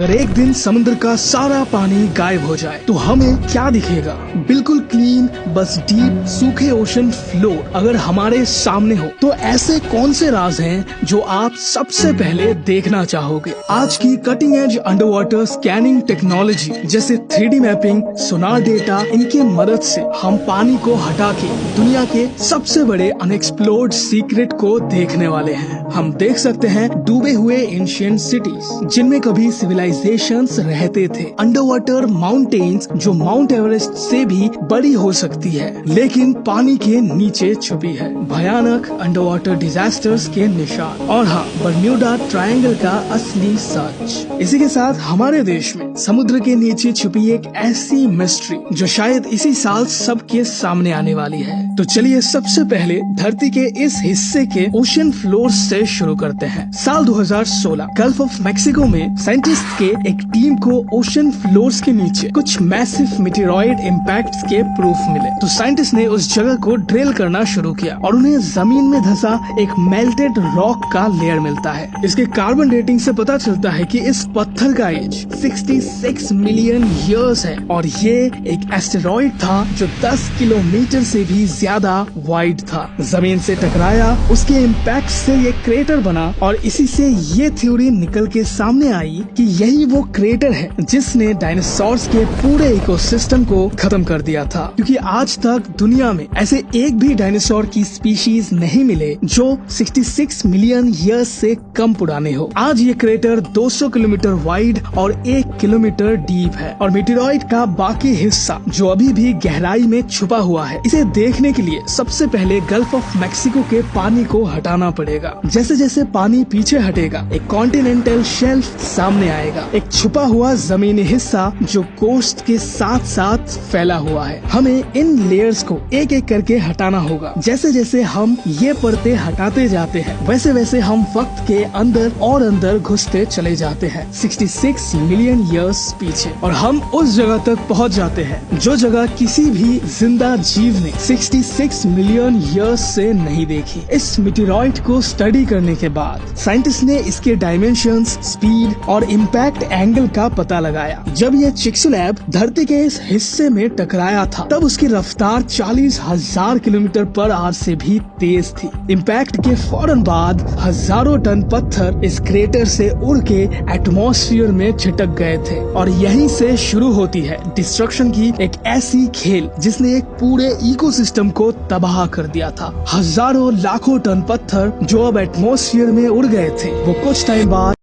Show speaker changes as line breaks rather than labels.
अगर एक दिन समुद्र का सारा पानी गायब हो जाए तो हमें क्या दिखेगा? बिल्कुल क्लीन, बस डीप सूखे ओशन फ्लोर अगर हमारे सामने हो तो ऐसे कौन से राज हैं जो आप सबसे पहले देखना चाहोगे? आज की cutting edge under water scanning technology जैसे 3D मैपिंग, सोनार डेटा, इनके मदद से हम पानी को हटा के दुनिया के सबसे बड़े अनएक्सप्लोर्ड सीक्रेट को देखने वाले हैं। हम देख सकते हैं डूबे हुए एंशिएंट सिटीज जिनमें कभी सिविलाइजेशंस रहते थे, अंडर वाटर माउंटेन्स जो माउंट एवरेस्ट से भी बड़ी हो सकती है लेकिन पानी के नीचे छुपी है, भयानक अंडर वाटर डिजास्टर्स के निशान और हाँ, बर्म्यूडा ट्रायंगल का असली सच। इसी के साथ हमारे देश में समुद्र के नीचे छुपी एक ऐसी मिस्ट्री जो शायद इसी साल सबके सामने आने वाली है। तो चलिए सबसे पहले धरती के इस हिस्से के ओशन फ्लोर से शुरू करते हैं। साल 2016 गल्फ ऑफ मेक्सिको में साइंटिस्ट के एक टीम को ओशन फ्लोर्स के नीचे कुछ मैसिव मेटेरॉइड इम्पैक्ट्स के प्रूफ मिले। तो साइंटिस्ट ने उस जगह को ड्रिल करना शुरू किया और उन्हें जमीन में धंसा एक मेल्टेड रॉक का लेयर मिलता है। इसके कार्बन डेटिंग से पता चलता है कि इस पत्थर का एज 66 मिलियन ईयर्स है और ये एक एस्टेरॉइड था जो 10 किलोमीटर से भी ज्यादा वाइड था। जमीन से टकराया, उसके इम्पैक्ट से ये क्रेटर बना और इसी से ये थ्योरी निकल के सामने आई कि यही वो क्रेटर है जिसने डायनासोर्स के पूरे इकोसिस्टम को खत्म कर दिया था, क्योंकि आज तक दुनिया में ऐसे एक भी डायनासोर की स्पीशीज नहीं मिले जो 66 मिलियन ईयर्स से कम पुराने हो। आज ये क्रेटर 200 किलोमीटर वाइड और 1 किलोमीटर डीप है और मेटेरॉइड का बाकी हिस्सा जो अभी भी गहराई में छुपा हुआ है, इसे देखने के लिए सबसे पहले गल्फ ऑफ मेक्सिको के पानी को हटाना पड़ेगा। जैसे जैसे पानी पीछे हटेगा एक कॉन्टिनेंटल शेल्फ सामने आएगा, एक छुपा हुआ जमीनी हिस्सा जो कोस्ट के साथ साथ फैला हुआ है। हमें इन लेयर्स को एक एक करके हटाना होगा। जैसे जैसे हम ये परतें हटाते जाते हैं वैसे वैसे हम वक्त के अंदर और अंदर घुसते चले जाते हैं 66 मिलियन ईयर्स पीछे, और हम उस जगह तक पहुंच जाते हैं जो जगह किसी भी जिंदा जीव ने 66 मिलियन ईयर्स से नहीं देखी। इस मेटेरॉइड को स्टडी करने के बाद साइंटिस्ट ने इसके डायमेंशंस, स्पीड और इम्पैक्ट एंगल का पता लगाया। जब ये चिक्सुलैब धरती के इस हिस्से में टकराया था तब उसकी रफ्तार 40,000 किलोमीटर पर आवर से भी तेज थी। इम्पैक्ट के फौरन बाद हजारों टन पत्थर इस क्रेटर से उड़ के एटमॉस्फेयर में छिटक गए थे और यहीं से शुरू होती है डिस्ट्रक्शन की एक ऐसी खेल जिसने एक पूरे इकोसिस्टम को तबाह कर दिया था। हजारों लाखों टन पत्थर जो अब एटमॉस्फेयर में उड़ गए थे वो कुछ टाइम बाद